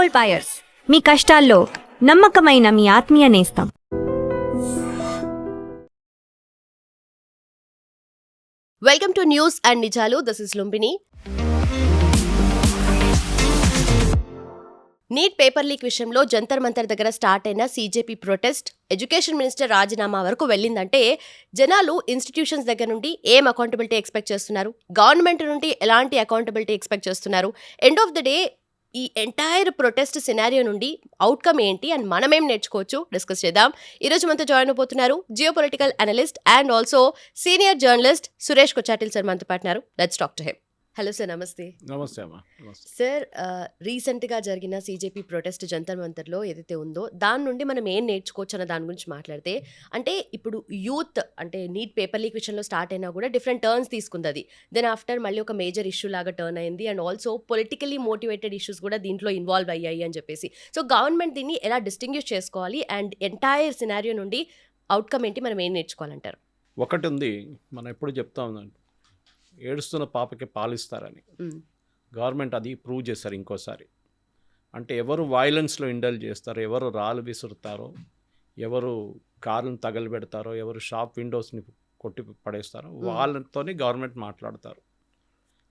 Gold buyers, మీ కష్టాల్లో నమ్మకమైన మీ ఆత్మీయ నేస్తం. వెల్కమ్ టు న్యూస్ అండ్ నిజాలు. This is Lumbini. Neat paper leak విషయంలో జంతర్ మంతర్ దగ్గర స్టార్ట్ అయిన సీజేపీ ప్రొటెస్ట్ ఎడ్యుకేషన్ మినిస్టర్ రాజీనామా వరకు వెళ్ళిందంటే జనాలు ఇన్స్టిట్యూషన్స్ దగ్గర నుండి ఏం అకౌంటబిలిటీ ఎక్స్పెక్ట్ చేస్తున్నారు, గవర్నమెంట్ నుండి ఎలాంటి అకౌంటబిలిటీ ఎక్స్పెక్ట్ చేస్తున్నారు, ఎండ్ ఆఫ్ ద డే ఈ ఎంటైర్ ప్రొటెస్ట్ సినారియో నుండి అవుట్కమ్ ఏంటి అండ్ మనమేం నేర్చుకోవచ్చు డిస్కస్ చేద్దాం. ఈరోజు మనతో జాయిన్ అయిపోతున్నారు geopolitical analyst and also senior journalist Suresh Kochattil sir మనతో పాటున్నారు. Let's talk to him. Hello sir, నమస్తే. నమస్తే అమ్మా. సార్, రీసెంట్గా జరిగిన సీజేపీ ప్రొటెస్ట్ జంతర్ మంతర్లో ఏదైతే ఉందో దాని నుండి మనం ఏం నేర్చుకోవచ్చు అన్న దాని గురించి మాట్లాడితే, అంటే ఇప్పుడు యూత్ అంటే నీట్ పేపర్ లీక్ విషయంలో స్టార్ట్ అయినా కూడా డిఫరెంట్ టర్న్స్ తీసుకుంది. అది దెన్ ఆఫ్టర్ మళ్ళీ ఒక మేజర్ ఇష్యూ లాగా టర్న్ అయింది and also politically motivated issues కూడా దీంట్లో ఇన్వాల్వ్ అయ్యాయి అని చెప్పేసి. సో గవర్నమెంట్ దీన్ని ఎలా డిస్టింగ్విష్ చేసుకోవాలి అండ్ ఎంటైర్ సినారియో నుండి అవుట్కమ్ ఏంటి, మనం ఏం నేర్చుకోవాలంటారు? ఒకటి ఉంది, మనం ఎప్పుడు చెప్తా ఉందండి, ఏడుస్తున్న పాపకి పాలిస్తారని. గవర్నమెంట్ అది ప్రూవ్ చేస్తారు ఇంకోసారి. అంటే ఎవరు వైలెన్స్లో ఇండల్ చేస్తారో, ఎవరు రాళ్ళు విసురుతారో, ఎవరు కార్లను తగలబెడతారో, ఎవరు షాప్ విండోస్ని కొట్టి పడేస్తారో వాళ్ళతోనే గవర్నమెంట్ మాట్లాడతారు.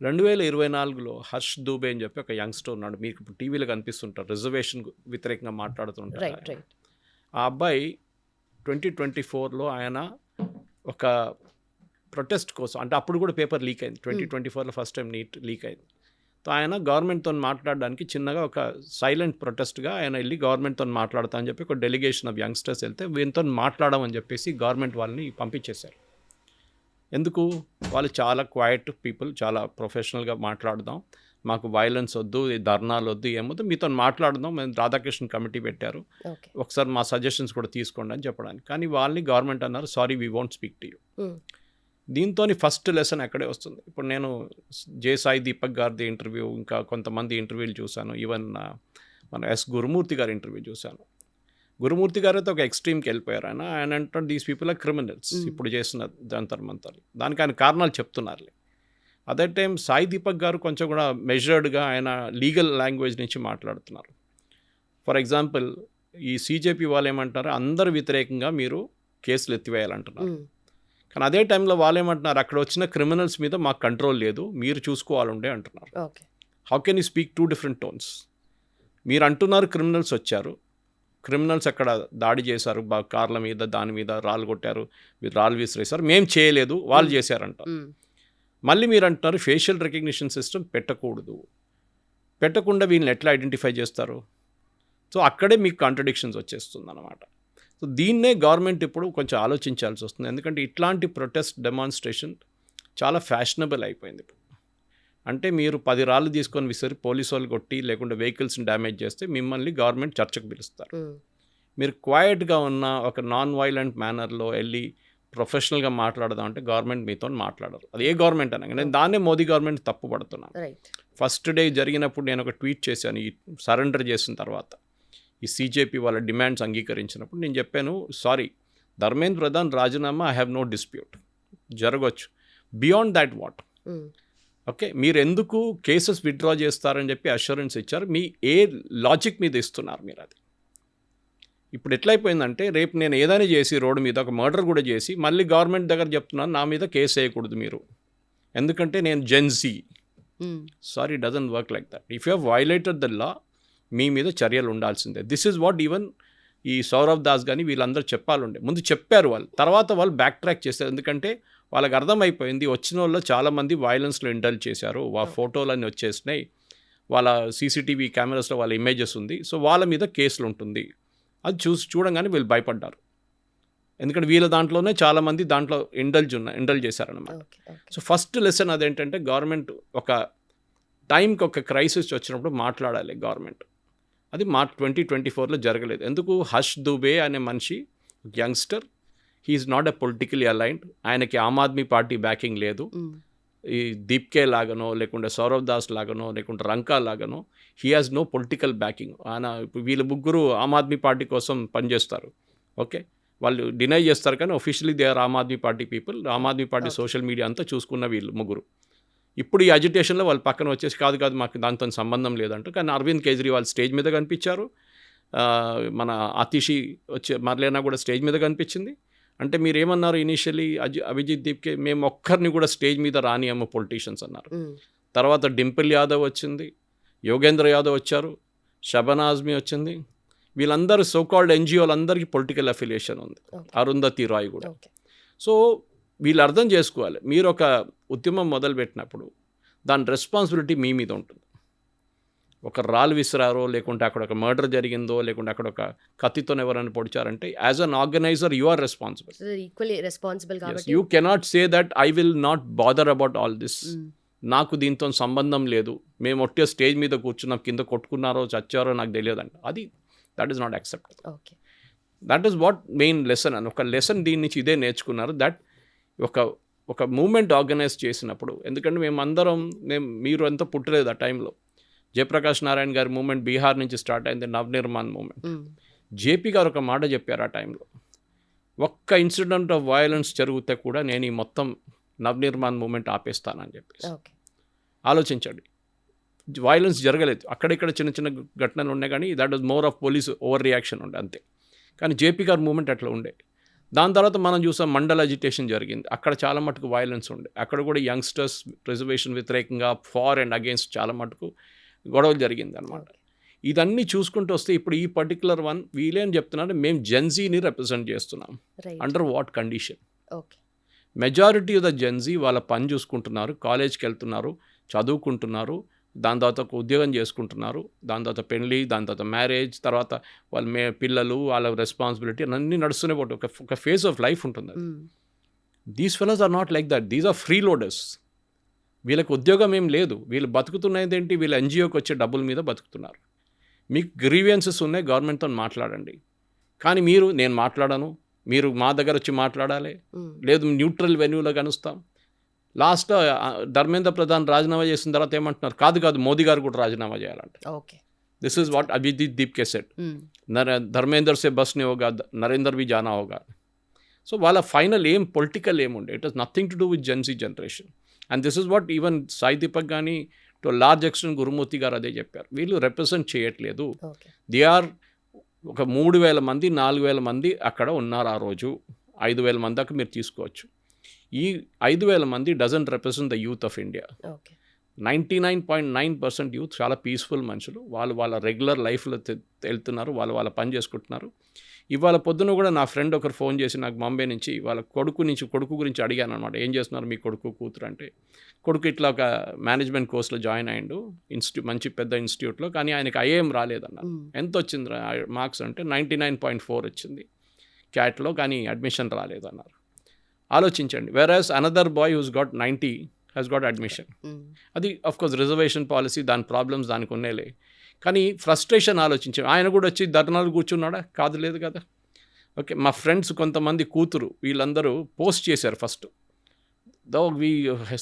2024లో హర్ష్ దూబే అని చెప్పి ఒక యంగ్స్టర్ ఉన్నాడు, మీకు ఇప్పుడు టీవీలో కనిపిస్తుంటారు, రిజర్వేషన్ వ్యతిరేకంగా మాట్లాడుతుంటారు. ఆ అబ్బాయి 2024లో ఆయన ఒక ప్రొటెస్ట్ కోసం, అంటే అప్పుడు కూడా పేపర్ లీక్ అయింది, 2024లో ఫస్ట్ టైం నీట్ లీక్ అయింది. సో ఆయన గవర్నమెంట్తో మాట్లాడడానికి చిన్నగా ఒక సైలెంట్ ప్రొటెస్ట్గా ఆయన వెళ్ళి గవర్నమెంట్తో మాట్లాడతా అని చెప్పి ఒక డెలిగేషన్ ఆఫ్ యంగ్స్టర్స్ వెళ్తే వీళ్ళతో మాట్లాడమని చెప్పేసి గవర్నమెంట్ వాళ్ళని పంపించేశారు. ఎందుకు? వాళ్ళు చాలా క్వైట్ పీపుల్, చాలా ప్రొఫెషనల్గా మాట్లాడదాం, మాకు వైలెన్స్ వద్దు, ధర్నాలు వద్దు, ఏమొద్దు, మీతో మాట్లాడదాం, మేము రాధాకృష్ణ కమిటీ పెట్టారు, ఒకసారి మా సజెషన్స్ కూడా తీసుకోండి అని చెప్పడానికి. కానీ వాళ్ళని గవర్నమెంట్ అన్నారు, sorry we won't speak to you. దీంతో ఫస్ట్ లెసన్ ఎక్కడే వస్తుంది. ఇప్పుడు నేను జే సాయి దీపక్ గారిది ఇంటర్వ్యూ, ఇంకా కొంతమంది ఇంటర్వ్యూలు చూశాను, ఈవెన్ మన ఎస్ గురుమూర్తి గారి ఇంటర్వ్యూ చూశాను. గురుమూర్తి గారు అయితే ఒక ఎక్స్ట్రీమ్కి వెళ్ళిపోయారు. ఆయన అంటారు దీస్ పీపుల్ ఆర్ క్రిమినల్స్ ఇప్పుడు చేసిన జంతర్ మంతర్. దానికి ఆయన కారణాలు చెప్తున్నారులే. అదే టైం సాయి దీపక్ గారు కొంచెం కూడా మెజర్డ్గా ఆయన లీగల్ లాంగ్వేజ్ నుంచి మాట్లాడుతున్నారు. ఫర్ ఎగ్జాంపుల్, ఈ సీజేపీ వాళ్ళు ఏమంటారు, అందరు వ్యతిరేకంగా మీరు కేసులు ఎత్తివేయాలంటున్నారు. కానీ అదే టైంలో వాళ్ళు ఏమంటున్నారు, అక్కడ వచ్చిన క్రిమినల్స్ మీద మాకు కంట్రోల్ లేదు, మీరు చూసుకోవాలండే అంటున్నారు. How can you speak two different tones? మీరు అంటున్నారు క్రిమినల్స్ వచ్చారు, క్రిమినల్స్ అక్కడ దాడి చేశారు, కార్ల మీద దాని మీద రాళ్ళు కొట్టారు, మీరు రాళ్ళు విసిరేశారు, మేము చేయలేదు, వాళ్ళు చేశారంట. మళ్ళీ మీరు అంటున్నారు ఫేషియల్ రికగ్నిషన్ సిస్టమ్ పెట్టకూడదు, పెట్టకుండా వీళ్ళని ఎట్లా ఐడెంటిఫై చేస్తారు? సో అక్కడే మీకు కాంట్రడిక్షన్స్ వచ్చేస్తుంది అన్నమాట. సో దీన్నే గవర్నమెంట్ ఇప్పుడు కొంచెం ఆలోచించాల్సి వస్తుంది. ఎందుకంటే ఇట్లాంటి ప్రొటెస్ట్ డెమాన్స్ట్రేషన్ చాలా ఫ్యాషనబుల్ అయిపోయింది ఇప్పుడు. అంటే మీరు 10 రాళ్ళు తీసుకొని విసిరి పోలీసు వాళ్ళు కొట్టి లేకుంటే వెహికల్స్ని డ్యామేజ్ చేస్తే మిమ్మల్ని గవర్నమెంట్ చర్చకు పిలుస్తారు. మీరు క్వైట్గా ఉన్న ఒక నాన్ వైలెంట్ మేనర్లో వెళ్ళి ప్రొఫెషనల్గా మాట్లాడదాం అంటే గవర్నమెంట్ మీతో మాట్లాడరు. అది ఏ గవర్నమెంట్ అనగా నేను దాన్నే మోదీ గవర్నమెంట్ తప్పు పడుతున్నాను. ఫస్ట్ డే జరిగినప్పుడు నేను ఒక ట్వీట్ చేశాను, ఈ సరెండర్ చేసిన తర్వాత ఈ సీజేపీ వాళ్ళ డిమాండ్స్ అంగీకరించినప్పుడు నేను చెప్పాను, సారీ ధర్మేంద్ర ప్రధాన్ రాజీనామా ఐ హ్యావ్ నో డిస్ప్యూట్, జరగవచ్చు, బియాండ్ దాట్ వాట్ ఓకే, మీరు ఎందుకు కేసెస్ విత్డ్రా చేస్తారని చెప్పి అష్యూరెన్స్ ఇచ్చారు, మీ ఏ లాజిక్ మీద ఇస్తున్నారు మీరు? అది ఇప్పుడు ఎట్లయిపోయిందంటే రేపు నేను ఏదైనా చేసి రోడ్డు మీద ఒక మర్డర్ కూడా చేసి మళ్ళీ గవర్నమెంట్ దగ్గర చెప్తున్నాను నా మీద కేసు వేయకూడదు మీరు, ఎందుకంటే నేను Gen Z. Sorry, doesn't work like that. If you have violated the law మీ మీద చర్యలు ఉండాల్సిందే. దిస్ ఈజ్ వాట్ ఈవెన్ ఈ సౌరవ్ దాస్ కానీ వీళ్ళందరూ చెప్పాలండే. ముందు చెప్పారు వాళ్ళు, తర్వాత వాళ్ళు బ్యాక్ ట్రాక్ చేశారు. ఎందుకంటే వాళ్ళకి అర్థమైపోయింది వచ్చిన వాళ్ళు చాలామంది వైలెన్స్లో ఇండల్జ్ చేశారు, వాళ్ళ ఫోటోలన్నీ వచ్చేసినాయి, వాళ్ళ సీసీటీవీ కెమెరాస్లో వాళ్ళ ఇమేజెస్ ఉంది, సో వాళ్ళ మీద కేసులు ఉంటుంది. అది చూడంగానే వీళ్ళు భయపడ్డారు. ఎందుకంటే వీళ్ళ దాంట్లోనే చాలామంది దాంట్లో ఇండల్జ్ చేశారన్నమాట. సో ఫస్ట్ లెసన్ అదేంటంటే గవర్నమెంట్ ఒక టైంకి ఒక క్రైసిస్ వచ్చినప్పుడు మాట్లాడాలి గవర్నమెంట్. అది 2024లో జరగలేదు. ఎందుకు? హర్ష్ దూబే అనే మనిషి youngster, he is not a politically aligned, ఆయనకి ఆమ్ ఆద్మీ పార్టీ బ్యాకింగ్ లేదు. ఈ దీప్కే లాగానో లేకుంటే సౌరవ్ దాస్ లాగానో లేకుంటే రంకా లాగానో he has no political backing. ఆయన వీళ్ళు ముగ్గురు ఆమ్ ఆద్మీ పార్టీ కోసం పనిచేస్తారు. ఓకే, వాళ్ళు డినై చేస్తారు కానీ officially they are Aam Aadmi Party people. Aam Aadmi Party social media అంతా చూసుకున్న వీళ్ళు ముగ్గురు. ఇప్పుడు ఈ అజిటేషన్లో వాళ్ళు పక్కన వచ్చేసి కాదు మాకు దాంతో సంబంధం లేదంటారు. కానీ అరవింద్ కేజ్రీవాల్ స్టేజ్ మీద కనిపించారు, మన అతిషి వచ్చే మర్లేనా కూడా స్టేజ్ మీద కనిపించింది. అంటే మీరు ఏమన్నారు ఇనీషియలీ అభిజిత్ దీప్కే మేము ఒక్కరిని కూడా స్టేజ్ మీద రానియమ్మ పొలిటీషియన్స్ అన్నారు. తర్వాత డింపుల్ యాదవ్ వచ్చింది, యోగేంద్ర యాదవ్ వచ్చారు, షబనా ఆజ్మీ వచ్చింది. వీళ్ళందరూ సోకాల్డ్ ఎన్జిఓలందరికీ పొలిటికల్ అఫిలియేషన్ ఉంది, అరుంధతి రాయ్ కూడా. సో వీళ్ళు అర్థం చేసుకోవాలి, మీరు ఒక ఉద్యమం మొదలుపెట్టినప్పుడు దాని రెస్పాన్సిబిలిటీ మీ మీద ఉంటుంది. ఒక రాళ్ళు విసిరారో, లేకుంటే అక్కడ ఒక మర్డర్ జరిగిందో, లేకుంటే అక్కడ ఒక కత్తితో ఎవరైనా పొడిచారంటే as an organiser you are responsible. Equally responsible కాబట్టి you cannot say that I will not bother about all this, నాకు దీంతో సంబంధం లేదు, మేము ఒట్టే స్టేజ్ మీద కూర్చున్నాం, కింద కొట్టుకున్నారో చచ్చారో నాకు తెలియదండి. అది that is not acceptable. Okay, that is what main lesson అని. ఒక లెసన్ దీని నుంచి ఇదే నేర్చుకున్నారు, దట్ ఒక మూమెంట్ ఆర్గనైజ్ చేసినప్పుడు, ఎందుకంటే మీరు ఎంతో పుట్టలేదు ఆ టైంలో. జయప్రకాష్ నారాయణ గారి మూమెంట్ బీహార్ నుంచి స్టార్ట్ అయింది, నవనిర్మాణ్ మూమెంట్. జేపీ గారు ఒక మాట చెప్పారు ఆ టైంలో, ఒక్క ఇన్సిడెంట్ ఆఫ్ వయలెన్స్ జరిగితే కూడా నేను ఈ మొత్తం నవనిర్మాణ్ మూమెంట్ ఆపేస్తానని చెప్పేసి. ఆలోచించండి, వయలెన్స్ జరగలేదు, అక్కడిక్కడ చిన్న చిన్న ఘటనలు ఉన్నాయి, కానీ that was more of police over reaction ఉండే అంతే. కానీ జేపీ గారి మూమెంట్ అట్లా ఉండే. దాని తర్వాత మనం చూసాం మండల్ అజిటేషన్ జరిగింది, అక్కడ చాలా మటుకు వయలెన్స్ ఉండే. అక్కడ కూడా యంగ్స్టర్స్ రిజర్వేషన్ వ్యతిరేకంగా ఫార్ అండ్ అగేన్స్ట్ చాలా మటుకు గొడవలు జరిగింది అనమాట. ఇదన్నీ చూసుకుంటూ వస్తే ఇప్పుడు ఈ పర్టికులర్ వన్ వీళ్ళేం చెప్తున్నారు, మేము జెన్జీని రిప్రజెంట్ చేస్తున్నాం. Under what condition? Majority of the Gen Z వాళ్ళ పని చూసుకుంటున్నారు, కాలేజ్కి వెళ్తున్నారు, చదువుకుంటున్నారు, దాని తర్వాత ఒక ఉద్యోగం చేసుకుంటున్నారు, దాని తర్వాత పెళ్ళి, దాని తర్వాత మ్యారేజ్, తర్వాత వాళ్ళ పిల్లలు, వాళ్ళ రెస్పాన్సిబిలిటీ అన్నీ నడుస్తూనే పోటీ ఒక ఫేజ్ ఆఫ్ లైఫ్ ఉంటుంది. These fellows are not like that, these are freeloaders. వీళ్ళకి ఉద్యోగం ఏం లేదు, వీళ్ళు బతుకుతున్నది ఏంటి, వీళ్ళు ఎన్జిఓకి వచ్చే డబ్బుల మీద బతుకుతున్నారు. మీకు గ్రీవియన్సెస్ ఉన్నాయి, గవర్నమెంట్తో మాట్లాడండి. కానీ నేను మాట్లాడను, మీరు మా దగ్గర వచ్చి మాట్లాడాలి, లేదు న్యూట్రల్ వెన్యూలో కనుస్తాం. లాస్ట్ ధర్మేంద్ర ప్రధాన్ రాజీనామా చేసిన తర్వాత ఏమంటున్నారు, కాదు మోదీ గారు కూడా రాజీనామా చేయాలంట. This is what Abhijit Dipke said, Dharmender సే బస్ ని హోగా, నరేందర్ బి జానా హోగా. సో వాళ్ళ ఫైనల్ పొలిటికల్ ఏముండే, it has nothing to do with Gen Z generation. And this is what even Sai Deepak కానీ టు లార్జ్ ఎక్స్టెంట్ గురుమూర్తి గారు అదే చెప్పారు, వీళ్ళు రిప్రజెంట్ చేయట్లేదు. దే ఆర్ ఒక 3,000 మంది 4,000 మంది అక్కడ ఉన్నారు ఆ రోజు, 5,000 మంది దాకా మీరు తీసుకోవచ్చు. ఈ 5,000 మంది doesn't represent the youth of India. 99.9% youth చాలా పీస్ఫుల్ మనుషులు, వాళ్ళ రెగ్యులర్ లైఫ్లో వెళ్తున్నారు, వాళ్ళ పని చేసుకుంటున్నారు. ఇవాళ పొద్దున కూడా నా ఫ్రెండ్ ఒకరు ఫోన్ చేసి నాకు బాంబే నుంచి వాళ్ళ కొడుకు గురించి అడిగాను అనమాట, ఏం చేస్తున్నారు మీ కొడుకు కూతురు అంటే, కొడుకు ఇట్లా ఒక మేనేజ్మెంట్ కోర్సులో జాయిన్ అయ్యిండు, మంచి పెద్ద ఇన్స్టిట్యూట్లో, కానీ ఆయనకి ఐఏఎం రాలేదన్నారు. ఎంత వచ్చింది మార్క్స్ అంటే 99.4 వచ్చింది క్యాట్లో, కానీ అడ్మిషన్ రాలేదన్నారు. ఆలోచించండి. Whereas another boy who's got 90 has got admission. అది అఫ్కోర్స్ రిజర్వేషన్ పాలసీ, దాని ప్రాబ్లమ్స్ దానికి ఉన్నేలే, కానీ ఫ్రస్ట్రేషన్ ఆలోచించాం. ఆయన కూడా వచ్చి ధర్నాలు కూర్చున్నాడా? కాదు, లేదు కదా. ఓకే, మా ఫ్రెండ్స్ కొంతమంది కూతురు వీళ్ళందరూ పోస్ట్ చేశారు first, though we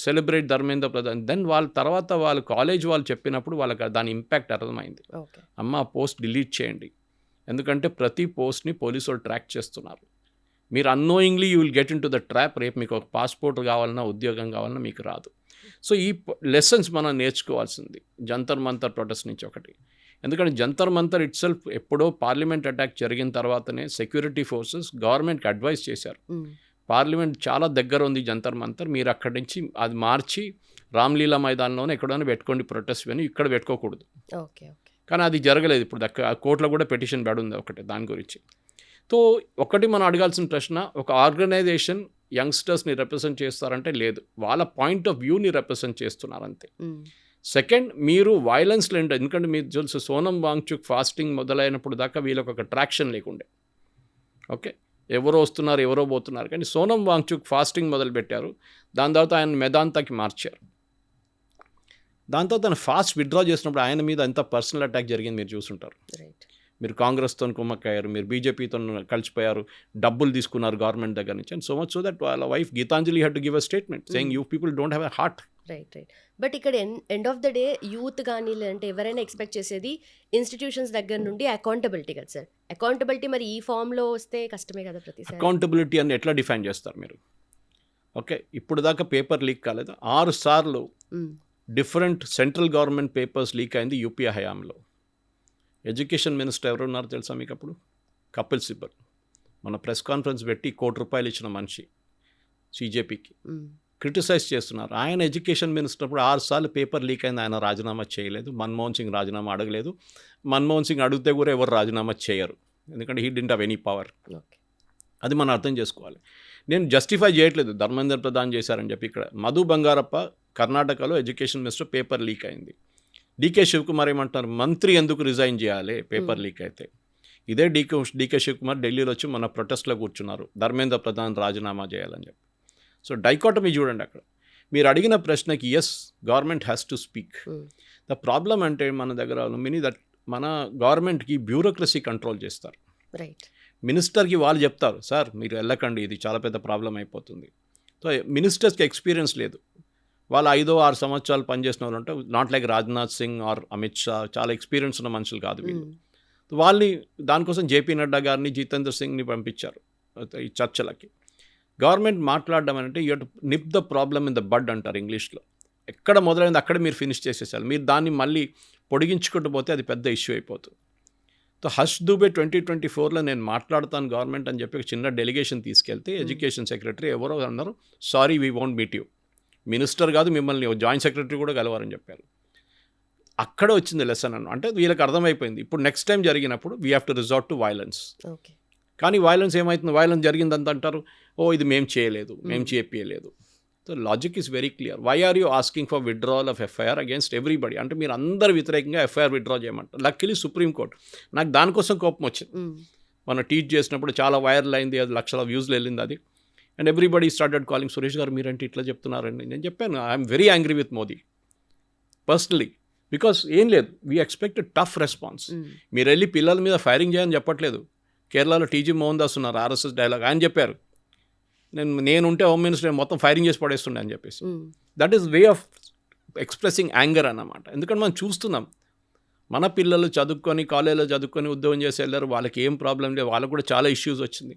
celebrate Dharmendra Pradhan. Then వాళ్ళ తర్వాత వాళ్ళు కాలేజ్ వాళ్ళు చెప్పినప్పుడు వాళ్ళకి దాని ఇంపాక్ట్ అర్థమైంది. అమ్మ పోస్ట్ డిలీట్ చేయండి, ఎందుకంటే ప్రతి పోస్ట్ని పోలీసు వాళ్ళు ట్రాక్ చేస్తున్నారు. మీరు annoyingly you will get into the trap. రేపు మీకు ఒక పాస్పోర్ట్ కావాలన్నా, ఉద్యోగం కావాలన్నా మీకు రాదు. సో ఈ లెసన్స్ మనం నేర్చుకోవాల్సింది జంతర్ మంతర్ ప్రొటెస్ట్ నుంచి ఒకటి. ఎందుకంటే జంతర్ మంతర్ ఇట్ సెల్ఫ్ ఎప్పుడో పార్లమెంట్ అటాక్ జరిగిన తర్వాతనే సెక్యూరిటీ ఫోర్సెస్ గవర్నమెంట్కి అడ్వైస్ చేశారు, పార్లమెంట్ చాలా దగ్గర ఉంది జంతర్ మంతర్, మీరు అక్కడి నుంచి అది మార్చి రామ్లీలా మైదానంలోనే ఎక్కడైనా పెట్టుకోండి ప్రొటెస్ట్ అని, ఇక్కడ పెట్టుకోకూడదు. కానీ అది జరగలేదు. ఇప్పుడు కోర్టులో కూడా పెటిషన్ పడుంది ఒకటి దాని గురించి. సో ఒకటి మనం అడగాల్సిన ప్రశ్న, ఒక ఆర్గనైజేషన్ యంగ్స్టర్స్ని రిప్రజెంట్ చేస్తారంటే లేదు, వాళ్ళ పాయింట్ ఆఫ్ వ్యూని రిప్రజెంట్ చేస్తున్నారు అంతే. సెకండ్, మీరు వైలెన్స్ లేండి. ఎందుకంటే మీరు తెలుసు సోనం వాంగ్చుక్ ఫాస్టింగ్ మొదలైనప్పుడు దాకా వీళ్ళకి ఒక ట్రాక్షన్ లేకుండే. ఓకే, ఎవరో వస్తున్నారు ఎవరో పోతున్నారు, కానీ సోనం వాంగ్చుక్ ఫాస్టింగ్ మొదలుపెట్టారు, దాని తర్వాత ఆయన మెదాంతాకి మార్చారు. దాని తర్వాత ఆయన ఫాస్ట్ విత్డ్రా చేసినప్పుడు ఆయన మీద ఎంత పర్సనల్ అటాక్ జరిగింది మీరు చూసుంటారు. మీరు కాంగ్రెస్తో కుమ్మక్కయ్యారు, మీరు బీజేపీతో కలిసిపోయారు, డబ్బులు తీసుకున్నారు గవర్నమెంట్ దగ్గర నుంచి, and so much so that వాళ్ళ wife Geetanjali had to give a statement saying you people don't have a heart. Right. But ఇక్కడ end of the day youth కానీ లేదంటే ఎవరైనా ఎక్స్పెక్ట్ చేసేది ఇన్స్టిట్యూషన్స్ దగ్గర నుండి అకౌంటబిలిటీ కదా సార్. అకౌంటబిలిటీ మరి ఈ ఫామ్లో వస్తే కష్టమే కదా. ప్రతిసారి అకౌంటబిలిటీ అని ఎట్లా డిఫైన్ చేస్తారు మీరు? ఓకే, ఇప్పుడు దాకా పేపర్ లీక్ కాలేదు, 6 సార్లు different central government papers leak అయింది యూపీఏ హయాంలో. ఎడ్యుకేషన్ మినిస్టర్ ఎవరు ఉన్నారు తెలుసా మీకు అప్పుడు? కపిల్ సిబల్. మన ప్రెస్ కాన్ఫరెన్స్ పెట్టి ₹1 కోటి ఇచ్చిన మనిషి సీజేపీకి క్రిటిసైజ్ చేస్తున్నారు. ఆయన ఎడ్యుకేషన్ మినిస్టర్ అప్పుడు 6 సార్లు పేపర్ లీక్ అయింది, ఆయన రాజీనామా చేయలేదు. మన్మోహన్ సింగ్ రాజీనామా అడగలేదు. మన్మోహన్ సింగ్ అడిగితే కూడా ఎవరు రాజీనామా చేయరు, ఎందుకంటే he didn't have any power. అది మనం అర్థం చేసుకోవాలి. నేను జస్టిఫై చేయట్లేదు ధర్మేంద్ర ప్రధాన్ చేశారని చెప్పి. ఇక్కడ మధు బంగారప్ప కర్ణాటకలో ఎడ్యుకేషన్ మినిస్టర్, పేపర్ లీక్ అయింది. డీకే శివకుమార్ ఏమంటున్నారు, మంత్రి ఎందుకు రిజైన్ చేయాలి పేపర్ లీక్ అయితే? ఇదే డీకే శివకుమార్ ఢిల్లీలో వచ్చి మన ప్రొటెస్ట్లో కూర్చున్నారు, ధర్మేంద్ర ప్రధాన్ రాజీనామా చేయాలని చెప్పి. సో డైకాటమీ చూడండి అక్కడ. మీరు అడిగిన ప్రశ్నకి yes, government has to speak. The problem అంటే మన దగ్గర మన గవర్నమెంట్కి బ్యూరోక్రసీ కంట్రోల్ చేస్తారు. రైట్. మినిస్టర్కి వాళ్ళు చెప్తారు, సార్ మీరు వెళ్ళకండి, ఇది చాలా పెద్ద ప్రాబ్లం అయిపోతుంది. సో మినిస్టర్స్కి ఎక్స్పీరియన్స్ లేదు. వాళ్ళు 5-6 సంవత్సరాలు పనిచేసిన వాళ్ళు అంటే not like Rajnath Singh or Amit Shah, చాలా ఎక్స్పీరియన్స్ ఉన్న మనుషులు కాదు వీళ్ళు. వాళ్ళని దానికోసం జేపీ నడ్డా గారిని, జితేంద్ర సింగ్ని పంపించారు ఈ చర్చలకి. గవర్నమెంట్ మాట్లాడడం అంటే you to nip the problem in the bud అంటారు ఇంగ్లీష్లో. ఎక్కడ మొదలైంది అక్కడ మీరు ఫినిష్ చేసేసారు. మీరు దాన్ని మళ్ళీ పొడిగించుకుంటూ పోతే అది పెద్ద ఇష్యూ అయిపోతుంది. సో హర్ష్ దూబే 2024లో నేను మాట్లాడతాను గవర్నమెంట్ అని చెప్పి ఒక చిన్న డెలిగేషన్ తీసుకెళ్తే ఎడ్యుకేషన్ సెక్రటరీ ఎవరో అన్నారు, sorry we won't meet you. Minister కాదు, మిమ్మల్ని జాయింట్ సెక్రటరీ కూడా కలవారని చెప్పారు. అక్కడ వచ్చింది లెసన్ అంటే వీళ్ళకి అర్థమైపోయింది, ఇప్పుడు నెక్స్ట్ టైం జరిగినప్పుడు we have to resort to violence. కానీ వైలెన్స్ ఏమవుతుంది, వైలెన్స్ జరిగిందంత అంటారు, ఓ ఇది మేము చేయలేదు, మేము చేపియలేదు. So logic is very clear. Why are you asking for withdrawal of FIR against everybody? అంటే మీరు అందరు వ్యతిరేకంగా ఎఫ్ఐఆర్ విత్డ్రా చేయమంటారు. లక్కీలీ సుప్రీంకోర్టు, నాకు దానికోసం కోపం వచ్చింది. మనం ట్వీట్ చేసినప్పుడు చాలా వైరల్ అయింది, అది లక్షల వ్యూస్లో వెళ్ళింది అది. And everybody started calling, Suresh గారు మీరంటే ఇట్లా చెప్తున్నారండి. నేను చెప్పాను, I'm very angry with Modi personally, because ఏం లేదు, వీ ఎక్స్పెక్ట్ టఫ్ రెస్పాన్స్. మీరు వెళ్ళి పిల్లల మీద ఫైరింగ్ చేయని చెప్పట్లేదు. కేరళలో టీజీ మోహన్ దాస్ ఉన్నారు, ఆర్ఎస్ఎస్ డైలాగ్, ఆయన చెప్పారు, నేనుంటే హోమ్ మినిస్టర్ మొత్తం ఫైరింగ్ చేసి పడేస్తుండే అని చెప్పేసి. That is way of expressing anger అన్నమాట. ఎందుకంటే మనం చూస్తున్నాం, మన పిల్లలు చదువుకొని కాలేజీలో చదువుకొని ఉద్యోగం చేసి వెళ్ళారు, వాళ్ళకి ఏం ప్రాబ్లం లేదు, వాళ్ళకు కూడా చాలా ఇష్యూస్ వచ్చింది,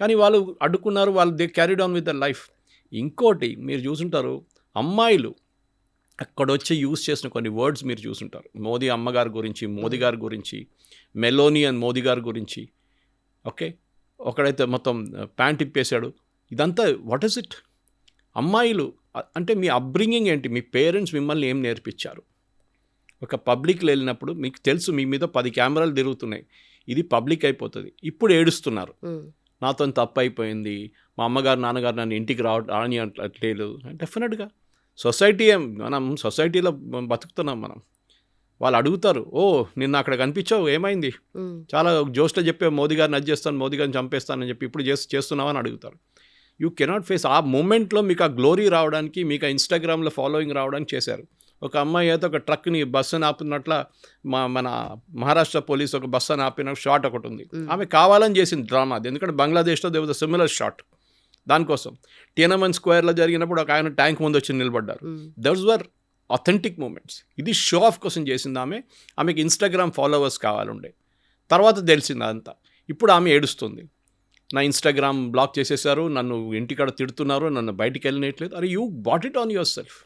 కానీ వాళ్ళు అడ్డుకున్నారు, వాళ్ళు they carried on with the life. ఇంకోటి మీరు చూసుంటారు, అమ్మాయిలు అక్కడ వచ్చి యూజ్ చేసిన కొన్ని వర్డ్స్ మీరు చూసుంటారు, మోదీ అమ్మగారి గురించి, మోదీ గారి గురించి, మెలోనీ అండ్ మోదీ గారి గురించి. ఓకే, ఒకడైతే మొత్తం ప్యాంట్ ఇప్పేశాడు. ఇదంతా వాట్ ఈస్ ఇట్? అమ్మాయిలు అంటే మీ అప్బ్రింగింగ్ ఏంటి? మీ పేరెంట్స్ మిమ్మల్ని ఏం నేర్పించారు? ఒక పబ్లిక్లో వెళ్ళినప్పుడు మీకు తెలుసు మీ మీద 10 కెమెరాలు తిరుగుతున్నాయి, ఇది పబ్లిక్ అయిపోతుంది, ఇప్పుడు ఏడుస్తున్నారు, నాతో తప్పు అయిపోయింది, మా అమ్మగారు నాన్నగారు నన్ను ఇంటికి రాని అట్లేదు. డెఫినెట్గా మనం సొసైటీలో బతుకుతున్నాం మనం. వాళ్ళు అడుగుతారు, ఓ నిన్న అక్కడ కనిపించావు, ఏమైంది, చాలా జోష్లో చెప్పే మోదీ గారిని అది చేస్తాను, మోదీ గారిని చంపేస్తానని చెప్పి ఇప్పుడు చేస్తున్నావని అడుగుతారు. You cannot face. ఆ మూమెంట్లో మీకు ఆ గ్లోరీ రావడానికి, మీకు ఆ ఇన్స్టాగ్రామ్లో ఫాలోయింగ్ రావడానికి చేశారు. ఒక అమ్మాయి అయితే ఒక ట్రక్ని బస్సుని ఆపినట్ల మన మహారాష్ట్ర పోలీస్ ఒక బస్సుని ఆపిన షాట్ ఒకటి ఉంది, ఆమె కావాలని చేసింది డ్రామా అది. ఎందుకంటే బంగ్లాదేశ్లో they was a similar shot. దానికోసం టియనమన్ స్క్వేర్లో జరిగినప్పుడు ఒక ఆయన ట్యాంక్ ముందు వచ్చి నిలబడ్డారు. That's were authentic moments. ఇది షో ఆఫ్ కోసం చేసింది ఆమెకి ఇన్స్టాగ్రామ్ ఫాలోవర్స్ కావాలండే. తర్వాత తెలిసింది అదంతా. ఇప్పుడు ఆమె ఏడుస్తుంది, నా ఇన్స్టాగ్రామ్ బ్లాక్ చేసేసారు, నన్ను ఇంటికాడ తిడుతున్నారు, నన్ను బయటికి వెళ్ళినట్లేదు. అరే you bought it on your self.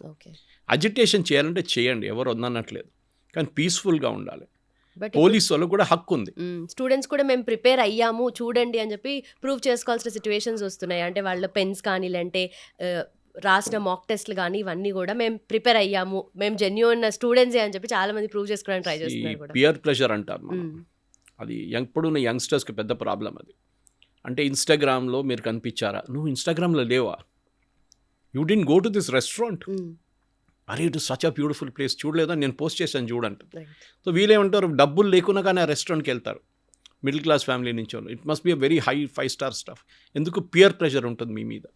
Agitation చేయాలంటే చేయండి, ఎవరు వద్దనట్లేదు, కానీ పీస్ఫుల్గా ఉండాలి. పోలీసు వాళ్ళకు కూడా హక్కు ఉంది. స్టూడెంట్స్ కూడా మేము ప్రిపేర్ అయ్యాము చూడండి అని చెప్పి ప్రూవ్ చేసుకోవాల్సిన సిచ్యువేషన్స్ వస్తున్నాయి. అంటే వాళ్ళ పెన్స్ కానీ, లేదంటే రాసిన మాక్ టెస్ట్లు కానీ, ఇవన్నీ కూడా మేము ప్రిపేర్ అయ్యాము, మేము జెన్యూన్ స్టూడెంట్సే అని చెప్పి చాలా మంది ప్రూవ్ చేసుకోవడానికి ట్రై చేస్తున్నారు. పియర్ ప్రెషర్ అంటారు, అది ఇప్పుడున్న యంగ్స్టర్స్కి పెద్ద ప్రాబ్లం. అది అంటే ఇన్స్టాగ్రామ్లో మీరు కనిపించారా, నువ్వు ఇన్స్టాగ్రామ్లో లేవా, you didn't go to this restaurant, అరే it is such a beautiful place, చూడలేదా, నేను పోస్ట్ చేశాను చూడంట. సో వీళ్ళేమంటారు, డబ్బులు లేకున్నా కానీ ఆ రెస్టారెంట్కి వెళ్తారు, మిడిల్ క్లాస్ ఫ్యామిలీ నుంచి వాళ్ళు. It must be a very high 5-star stuff. ఎందుకు? పియర్ ప్రెషర్ ఉంటుంది మీ మీద.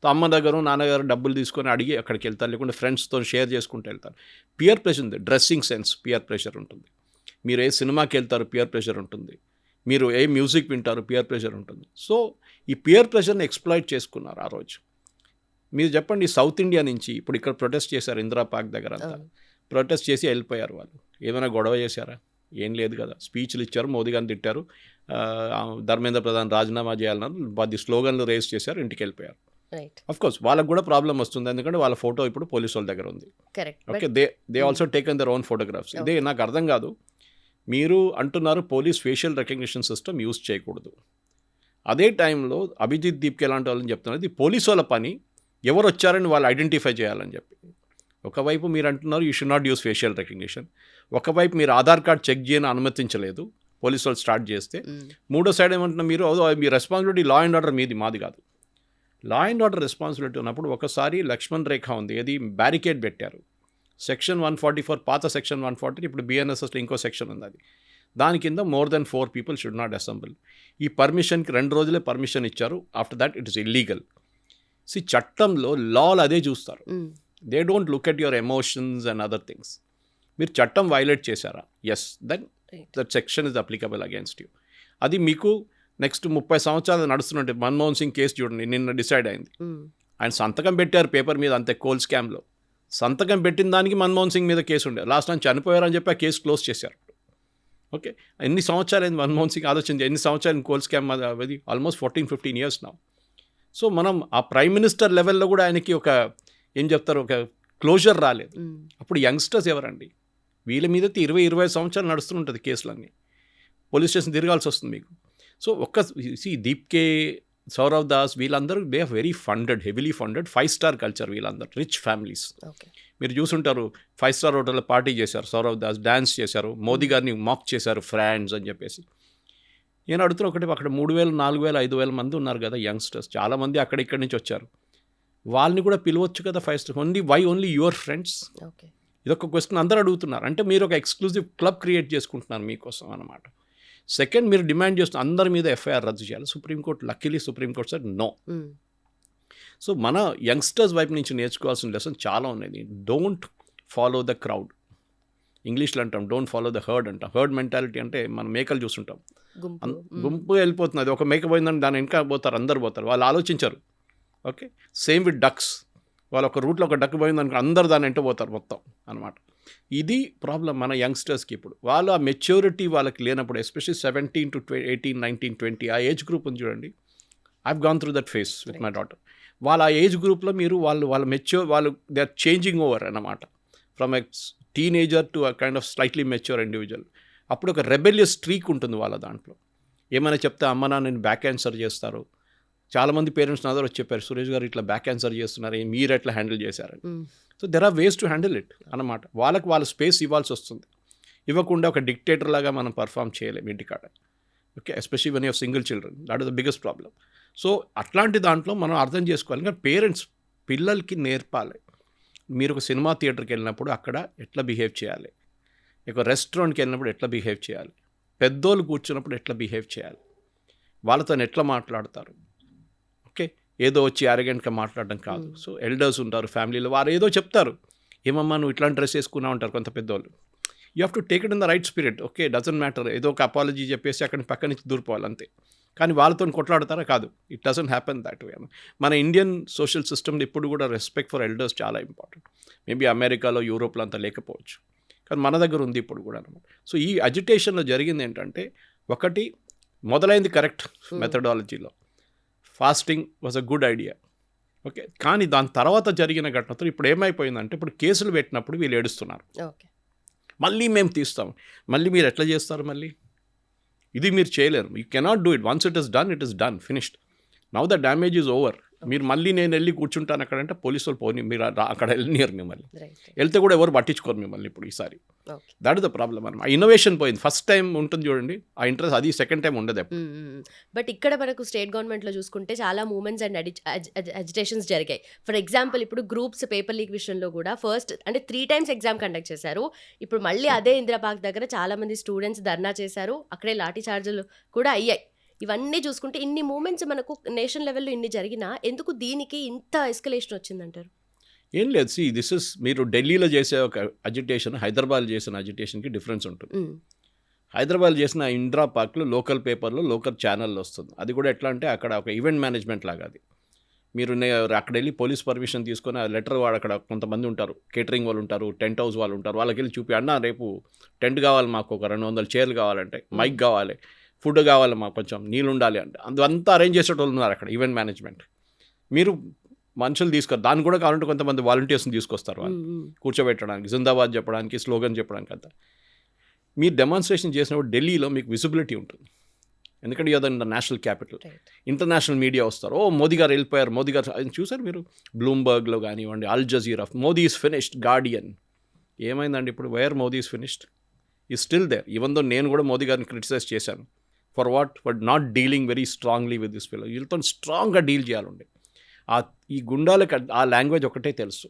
సో అమ్మ దగ్గర నాన్నగారు డబ్బులు తీసుకొని అడిగి అక్కడికి వెళ్తారు, లేకుంటే ఫ్రెండ్స్తో షేర్ చేసుకుంటూ వెళ్తారు. పియర్ ప్రెషర్ ఉంది. డ్రెస్సింగ్ సెన్స్ పియర్ ప్రెషర్ ఉంటుంది. మీరు ఏ సినిమాకి వెళ్తారు, పియర్ ప్రెషర్ ఉంటుంది. మీరు ఏ మ్యూజిక్ వింటారు, పియర్ ప్రెషర్ ఉంటుంది. సో ఈ పియర్ ప్రెషర్ని ఎక్స్ప్లాయిట్ చేసుకున్నారు ఆ రోజు. మీరు చెప్పండి, సౌత్ ఇండియా నుంచి ఇప్పుడు ఇక్కడ ప్రొటెస్ట్ చేశారు, ఇందిరా పార్క్ దగ్గర అంతా ప్రొటెస్ట్ చేసి వెళ్ళిపోయారు. వాళ్ళు ఏమైనా గొడవ చేశారా? ఏం లేదు కదా. స్పీచ్లు ఇచ్చారు, మోదీ గారిని తిట్టారు, ధర్మేంద్ర ప్రధాన్ రాజీనామా చేయాలన్నారు, 10 స్లోగన్లు రేస్ చేశారు, ఇంటికి వెళ్ళిపోయారు. రైట్, అఫ్ కోర్స్ వాళ్ళకు కూడా ప్రాబ్లం వస్తుంది, ఎందుకంటే వాళ్ళ ఫోటో ఇప్పుడు పోలీసు వాళ్ళ దగ్గర ఉంది. Correct. Okay, they also taken their own photographs. ఇదే నాకు అర్థం కాదు, మీరు అంటున్నారు police facial recognition system use చేయకూడదు, అదే టైంలో అభిజిత్ దీప్కి ఎలాంటి వాళ్ళని చెప్తున్నారు, ఇది పోలీసు వాళ్ళ పని, ఎవరు వచ్చారని వాళ్ళు ఐడెంటిఫై చేయాలని చెప్పి. ఒకవైపు మీరు అంటున్నారు you should not use facial recognition, ఒకవైపు మీరు ఆధార్ కార్డ్ చెక్ చేయని అనుమతించలేదు పోలీసు వాళ్ళు స్టార్ట్ చేస్తే, మూడో సైడ్ ఏమంటున్నా మీరు మీ రెస్పాన్సిబిలిటీ లా అండ్ ఆర్డర్ మీది, మాది కాదు. లా అండ్ ఆర్డర్ రెస్పాన్సిబిలిటీ ఉన్నప్పుడు ఒకసారి లక్ష్మణ్ రేఖ ఉంది, అది బ్యారికేడ్ పెట్టారు, సెక్షన్ 144 పాత సెక్షన్ 140, ఇప్పుడు బిఎన్ఎస్ఎస్లో ఇంకో సెక్షన్ ఉంది, అది దాని కింద more than 4 people should not assemble. ఈ పర్మిషన్కి 2 రోజులే పర్మిషన్ ఇచ్చారు, after that it is illegal. చట్టంలో లాలు అదే చూస్తారు, they don't look at your emotions and other things. మీరు చట్టం వైలేట్ చేశారా, yes, then that section is applicable against you. అది మీకు నెక్స్ట్ 30 సంవత్సరాలు నడుస్తున్నట్టు మన్మోహన్ సింగ్ కేసు చూడండి, నిన్న డిసైడ్ అయింది, ఆయన సంతకం పెట్టారు పేపర్ మీద అంతే, కోల్ స్కామ్లో సంతకం పెట్టిన దానికి మన్మోహన్ సింగ్ మీద కేసు ఉండే, లాస్ట్ టైం చనిపోయారని చెప్పి ఆ కేసు క్లోజ్ చేశారు. ఓకే, ఎన్ని సంవత్సరాలు అయింది మన్మోహన్ సింగ్ ఆలోచించి, ఎన్ని సంవత్సరాలు కోల్ స్కామ్ అది ఆల్మోస్ట్ 14-15 years నా. సో మనం ఆ ప్రైమ్ మినిస్టర్ లెవెల్లో కూడా ఆయనకి ఒక ఏం చెప్తారు, ఒక క్లోజర్ రాలేదు. అప్పుడు యంగ్స్టర్స్ ఎవరండి, వీళ్ళ మీద 20-25 సంవత్సరాలు నడుస్తుంటుంది కేసులన్నీ, పోలీస్ స్టేషన్ తిరగాల్సి వస్తుంది మీకు. సో దీప్కే, సౌరవ్ దాస్, వీళ్ళందరూ they are very funded, heavily funded, 5-star culture, వీళ్ళందరూ రిచ్ ఫ్యామిలీస్. మీరు చూసుంటారు 5-star హోటల్లో పార్టీ చేశారు సౌరవ్ దాస్, డ్యాన్స్ చేశారు, మోదీ గారిని మాక్ చేశారు ఫ్రాండ్స్ అని చెప్పేసి. నేను అడుగుతున్నా ఒకటి, అక్కడ 3,000, 4,000, 5,000 మంది ఉన్నారు కదా యంగ్స్టర్స్, చాలామంది ఇక్కడి నుంచి వచ్చారు, వాళ్ళని కూడా పిలవచ్చు కదా 5-star, ఓన్లీ యువర్ ఫ్రెండ్స్. ఇదొక క్వశ్చన్ అందరూ అడుగుతున్నారు, అంటే మీరు ఒక ఎక్స్క్లూజివ్ క్లబ్ క్రియేట్ చేసుకుంటున్నారు మీకోసం అన్నమాట. సెకండ్, మీరు డిమాండ్ చేస్తున్న అందరి మీద ఎఫ్ఐఆర్ రద్దు చేయాలి, Supreme Court luckily Supreme Court sir no. So మన యంగ్స్టర్స్ వైపు నుంచి నేర్చుకోవాల్సిన లెసన్ చాలా ఉన్నాయి. డోంట్ ఫాలో ద క్రౌడ్, ఇంగ్లీష్లో అంటాం డోంట్ ఫాలో ద హర్డ్ అంటాం. హర్డ్ మెంటాలిటీ అంటే మనం మేకలు చూస్తుంటాం, గుంపు వెళ్ళిపోతుంది, అది ఒక మేక పోయిందని దాని వెనక పోతారు, అందరు పోతారు, వాళ్ళు ఆలోచించరు. ఓకే, సేమ్ విత్ డక్స్, వాళ్ళు ఒక రూట్లో ఒక డక్ పోయిందనుకో అందరు దాన్ని వెంట పోతారు మొత్తం అనమాట. ఇది ప్రాబ్లం మన యంగ్స్టర్స్కి. ఇప్పుడు వాళ్ళు ఆ మెచ్యూరిటీ వాళ్ళకి లేనప్పుడు, ఎస్పెషల్లీ 17 to 18, 19, 20 ఆ ఏజ్ గ్రూప్ ఉంది చూడండి, I have gone through that face with my daughter. వాళ్ళ ఆ ఏజ్ గ్రూప్లో మీరు వాళ్ళ మెచ్యూర్, వాళ్ళు దే ఆర్ చేంజింగ్ ఓవర్ అన్నమాట, from a teenager to a kind of slightly mature individual. అప్పుడు ఒక రెబెలియస్ స్ట్రీక్ ఉంటుంది వాళ్ళ దాంట్లో, ఏమైనా చెప్తే అమ్మ నాన్నని బ్యాక్ ఆన్సర్ చేస్తారు. చాలామంది పేరెంట్స్ నా దగ్గర వచ్చి చెప్పారు, సురేష్ గారు ఇట్లా బ్యాక్ ఆన్సర్ చేస్తున్నారు, మీరు ఎట్లా హ్యాండిల్ చేశారని. So there are ways to handle it అన్నమాట. వాళ్ళ స్పేస్ ఇవ్వాల్సి వస్తుంది, ఇవ్వకుండా ఒక డిక్టేటర్ లాగా మనం పర్ఫామ్ చేయలేము ఇంటికాడ. Okay, especially when you have single children, that is the biggest problem. So అట్లాంటి దాంట్లో మనం అర్థం చేసుకోవాలి, కానీ పేరెంట్స్ పిల్లలకి నేర్పాలి. మీరు ఒక సినిమా థియేటర్కి వెళ్ళినప్పుడు అక్కడ ఎట్లా బిహేవ్ చేయాలి, ఒక రెస్టారెంట్కి వెళ్ళినప్పుడు ఎట్లా బిహేవ్ చేయాలి, పెద్దోళ్ళు కూర్చున్నప్పుడు ఎట్లా బిహేవ్ చేయాలి, వాళ్ళతో ఎట్లా మాట్లాడతారు. ఓకే, ఏదో వచ్చి అరగెంట్గా మాట్లాడడం కాదు. సో ఎల్డర్స్ ఉంటారు ఫ్యామిలీలో, వారు ఏదో చెప్తారు, ఏమమ్మా నువ్వు ఇట్లాంటి డ్రెస్ వేసుకున్నా ఉంటారు కొంత పెద్దోళ్ళు. You have to take it in the right spirit. Okay, doesn't matter, ఏదో ఒక అపాలజీ చెప్పేసి అక్కడి పక్క నుంచి దూరిపోవాలి అంతే. కానీ వాళ్ళతో కొట్లాడతారా, కాదు, it doesn't happen that way. మన ఇండియన్ సోషల్ సిస్టమ్లో ఇప్పుడు కూడా రెస్పెక్ట్ ఫర్ ఎల్డర్స్ చాలా ఇంపార్టెంట్. మేబీ అమెరికాలో, యూరోప్లో అంతా లేకపోవచ్చు, కానీ మన దగ్గర ఉంది ఇప్పుడు కూడా అనమాట. సో ఈ అజిటేషన్లో జరిగింది ఏంటంటే, ఒకటి మొదలైంది కరెక్ట్ మెథడాలజీలో, fasting was a good idea. Okay, కానీ దాని తర్వాత జరిగిన ఘటనతో ఇప్పుడు ఏమైపోయిందంటే, ఇప్పుడు కేసులు పెట్టినప్పుడు వీళ్ళు ఏడుస్తున్నారు, మళ్ళీ మేము తీస్తాం, మళ్ళీ మీరు ఎట్లా చేస్తారు, మళ్ళీ ఇది మీరు చేయలేరు, you cannot do it. Once it is done, it is done, finished. Now the damage is over. మీరు మళ్ళీ నేను వెళ్ళి కూర్చుంటాను అక్కడంటే పోలీసు వాళ్ళు పోనీ, మీరు అక్కడ వెళ్ళినారు, మిమ్మల్ని వెళ్తే కూడా ఎవరు పట్టించుకోరు మిమ్మల్ని ఇప్పుడు ఈసారి. దట్ ఇస్ ద ప్రాబ్లమ్ అనమాట. ఇన్నోవేషన్ పోయింది. ఫస్ట్ టైం ఉంటుంది చూడండి ఆ ఇంట్రెస్ట్, అది సెకండ్ టైం ఉండదు. బట్ ఇక్కడ మనకు స్టేట్ గవర్నమెంట్లో చూసుకుంటే చాలా మూవ్మెంట్స్ అండ్ అజిటేషన్స్ జరిగాయి. ఫర్ ఎగ్జాంపుల్ ఇప్పుడు గ్రూప్స్ పేపర్ లీక్ విషయంలో కూడా ఫస్ట్ అంటే 3 times ఎగ్జామ్ కండక్ట్ చేశారు. ఇప్పుడు మళ్ళీ అదే ఇందిరా పార్క్ దగ్గర చాలా మంది స్టూడెంట్స్ ధర్నా చేశారు, అక్కడే లాఠీ చార్జీలు కూడా అయ్యాయి. ఇవన్నీ చూసుకుంటే ఇన్ని మూమెంట్స్ మనకు నేషన్ లెవెల్లో ఇన్ని జరిగినా ఎందుకు దీనికి ఇంత ఎస్కలేషన్ వచ్చిందంటారు? ఏం లేదు, దిస్ ఇస్ మీరు ఢిల్లీలో చేసే ఒక అజిటేషన్, హైదరాబాద్ చేసిన అజిటేషన్కి డిఫరెన్స్ ఉంటుంది. హైదరాబాద్ చేసిన ఇందిరా పార్క్లో లోకల్ పేపర్లో, లోకల్ ఛానల్లో వస్తుంది. అది కూడా ఎట్లా అంటే అక్కడ ఒక ఈవెంట్ మేనేజ్మెంట్ లాగా. అది మీరు అక్కడ వెళ్ళి పోలీస్ పర్మిషన్ తీసుకొని ఆ లెటర్, వాడు అక్కడ కొంతమంది ఉంటారు, కేటరింగ్ వాళ్ళు ఉంటారు, టెంట్ హౌస్ వాళ్ళు ఉంటారు, వాళ్ళకి వెళ్ళి చూపి, అన్న రేపు టెంట్ కావాలి మాకు, ఒక 200 చైర్లు కావాలంటే, మైక్ కావాలి, ఫుడ్ కావాలి మాకు, కొంచెం నీళ్ళు ఉండాలి అంటే, అంతా అరేంజ్ చేసేటోళ్ళు ఉన్నారు అక్కడ ఈవెంట్ మేనేజ్మెంట్. మీరు మనుషులు తీసుకొని దాన్ని కూడా కావాలంటే కొంతమంది వాలంటీర్స్ని తీసుకొస్తారు వాళ్ళు కూర్చోబెట్టడానికి, జిందాబాద్ చెప్పడానికి, స్లోగన్ చెప్పడానికి అంతా. మీరు డెమాన్స్ట్రేషన్ చేసినప్పుడు ఢిల్లీలో మీకు విజిబిలిటీ ఉంటుంది, ఎందుకంటే ఇదే నేషనల్ క్యాపిటల్. ఇంటర్నేషనల్ మీడియా వస్తారు, ఓ మోదీ గారు వెళ్ళిపోయారు, మోదీ గారు చూసారు మీరు బ్లూంబర్గ్లో కానివ్వండి, Al Jazeera, Modi is finished, Guardian. ఏమైందండి ఇప్పుడు? Where Modi is finished? ఈ స్టిల్ దేర్. ఈవెన్ దో నేను కూడా మోదీ గారిని క్రిటిసైజ్ చేశాను for not dealing very strongly with this పిల్లలు. వీళ్ళతో స్ట్రాంగ్గా డీల్ చేయాలండి. ఈ గుండాలకు ఆ లాంగ్వేజ్ ఒకటే తెలుసు.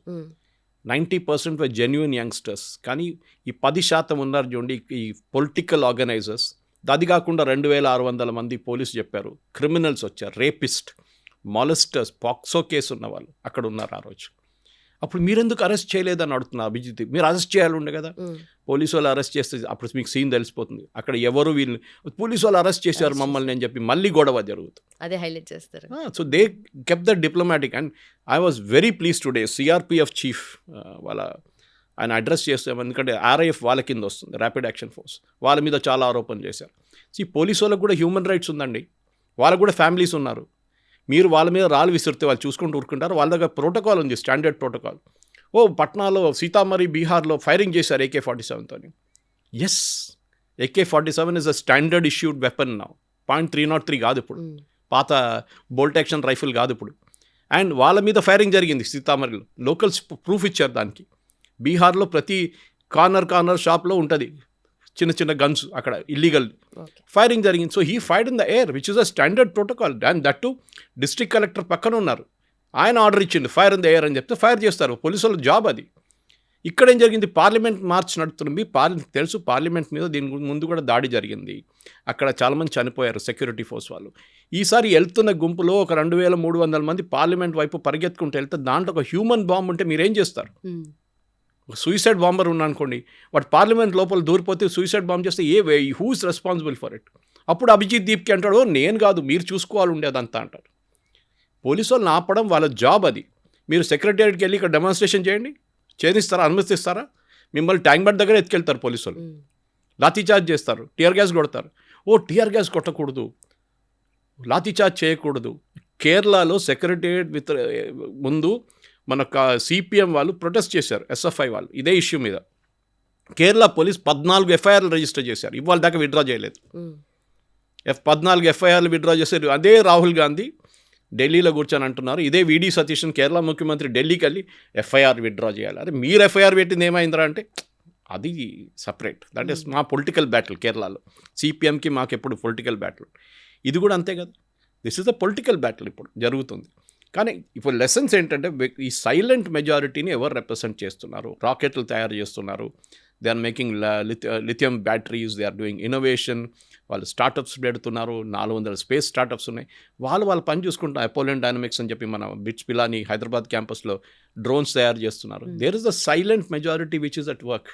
90% వర్ జెన్యున్ యంగ్స్టర్స్. కానీ ఈ 10% ఉన్నారు చూడండి ఈ పొలిటికల్ ఆర్గనైజర్స్. అది కాకుండా 2600 మంది పోలీసు చెప్పారు, క్రిమినల్స్ వచ్చారు, రేపిస్ట్, మాలెస్టర్స్, పాక్సో కేసు ఉన్న వాళ్ళు అక్కడ ఉన్నారు ఆ రోజు. అప్పుడు మీరెందుకు అరెస్ట్ చేయలేదని అడుగుతున్నా అభిజిత్. మీరు అరెస్ట్ చేయాలి ఉండే కదా. పోలీసు వాళ్ళు అరెస్ట్ చేస్తే అప్పుడు మీకు సీన్ తెలిసిపోతుంది. అక్కడ ఎవరు వీళ్ళు పోలీసు వాళ్ళు అరెస్ట్ చేశారు మమ్మల్ని అని చెప్పి మళ్ళీ గొడవ జరుగుతుంది. అదే హైలైట్ చేస్తారు. So they కెప్ the diplomatic. And I was very please today CRPF chief ఆయన అడ్రస్ చేస్తాం, ఎందుకంటే ఆర్ఐఎఫ్ వాళ్ళ కింద వస్తుంది, ర్యాపిడ్ యాక్షన్ ఫోర్స్. వాళ్ళ మీద చాలా ఆరోపణలు చేశారు. ఈ పోలీసు వాళ్ళకు కూడా హ్యూమన్ రైట్స్ ఉందండి, వాళ్ళకు కూడా ఫ్యామిలీస్ ఉన్నారు. మీరు వాళ్ళ మీద రాళ్ళు విసిరితే వాళ్ళు చూసుకుంటూ ఊరుకుంటారు. వాళ్ళ దగ్గర ప్రోటోకాల్ ఉంది, స్టాండర్డ్ ప్రోటోకాల్. ఓ పట్నాలో, సీతామరి, బీహార్లో ఫైరింగ్ చేశారు AK-47తో. Yes, AK-47 is a standard issued weapon now. .303 కాదు ఇప్పుడు, పాత బోల్ట్ యాక్షన్ రైఫిల్ కాదు ఇప్పుడు. అండ్ వాళ్ళ మీద ఫైరింగ్ జరిగింది సీతామరిలో. లోకల్స్ ప్రూఫ్ ఇచ్చారు దానికి. బీహార్లో ప్రతి కార్నర్ షాప్లో ఉంటుంది చిన్న చిన్న గన్స్, అక్కడ ఇల్లీగల్ ఫైరింగ్ జరిగింది. So he fired in the air which is a standard protocol. And that to district collector పక్కన ఉన్నారు, ఆయన ఆర్డర్ ఇచ్చింది ఫైర్ ఇన్ ద ఎయిర్ అని చెప్తే ఫైర్ చేస్తారు. పోలీసుల జాబ్ అది. ఇక్కడ ఏం జరిగింది, పార్లమెంట్ మార్చ్ నడుతుంది. తెలుసు పార్లమెంట్ మీద దీని ముందు కూడా దాడి జరిగింది, అక్కడ చాలామంది చనిపోయారు సెక్యూరిటీ ఫోర్స్ వాళ్ళు. ఈసారి వెళ్తున్న గుంపులో ఒక 2300 మంది పార్లమెంట్ వైపు పరిగెత్తుకుంటూ వెళ్తే దాంట్లో ఒక హ్యూమన్ బాంబ్ ఉంటే మీరేం చేస్తారు? సూసైడ్ బాంబర్ ఉన్నానుకోండి, వాడు పార్లమెంట్ లోపల దూరిపోతే సూసైడ్ బాంబ్ చేస్తే who is responsible for it? అప్పుడు అభిజిత్ దీప్కి అంటాడు, నేను కాదు మీరు చూసుకోవాలి ఉండేదంతా అంటారు. పోలీసు వాళ్ళని ఆపడం వాళ్ళ జాబ్ అది. మీరు సెక్రటేరియట్కి వెళ్ళి ఇక్కడ డెమాన్స్ట్రేషన్ చేయండి, చేదిస్తారా, అనుమతిస్తారా? మిమ్మల్ని ట్యాంక్ బండ్ దగ్గర ఎత్తుకెళ్తారు పోలీసు వాళ్ళు, లాఠీచార్జ్ చేస్తారు, టియర్ గ్యాస్ కొడతారు. టియర్ గ్యాస్ కొట్టకూడదు, లాఠీచార్జ్ చేయకూడదు. కేరళలో సెక్రటేరియట్ ముందు మన సిపిఎం వాళ్ళు ప్రొటెస్ట్ చేశారు, SFI వాళ్ళు, ఇదే ఇష్యూ మీద. కేరళ పోలీస్ 14 FIRలు రిజిస్టర్ చేశారు, ఇవాళ దాకా విత్డ్రా చేయలేదు. 14 FIRలు విత్డ్రా చేశారు. అదే రాహుల్ గాంధీ ఢిల్లీలో కూర్చొని అంటున్నారు, ఇదే VD సతీష్ని కేరళ ముఖ్యమంత్రి ఢిల్లీకి వెళ్ళి FIR విత్డ్రా చేయాలి. అరే మీరు FIR పెట్టింది ఏమైందిరా అంటే అది సపరేట్, దట్ ఈస్ మా పొలిటికల్ బ్యాటిల్. కేరళలో సిపిఎంకి మాకు ఎప్పుడు పొలిటికల్ బ్యాటిల్, ఇది కూడా అంతే కదా. This is a political battle ఇప్పుడు జరుగుతుంది. కానీ ఇప్పుడు లెసన్స్ ఏంటంటే ఈ సైలెంట్ మెజారిటీని ఎవరు రిప్రజెంట్ చేస్తున్నారు? రాకెట్లు తయారు చేస్తున్నారు, they are making lithium batteries, they are doing innovation, వాళ్ళు స్టార్టప్స్ పెడుతున్నారు, 400 స్పేస్ స్టార్టప్స్ ఉన్నాయి. వాళ్ళు పని చూసుకుంటున్నారు. అపోలియన్ డైనమిక్స్ అని చెప్పి మన బిట్స్ పిలాని హైదరాబాద్ క్యాంపస్లో డ్రోన్స్ తయారు చేస్తున్నారు. There is a silent majority which is at work.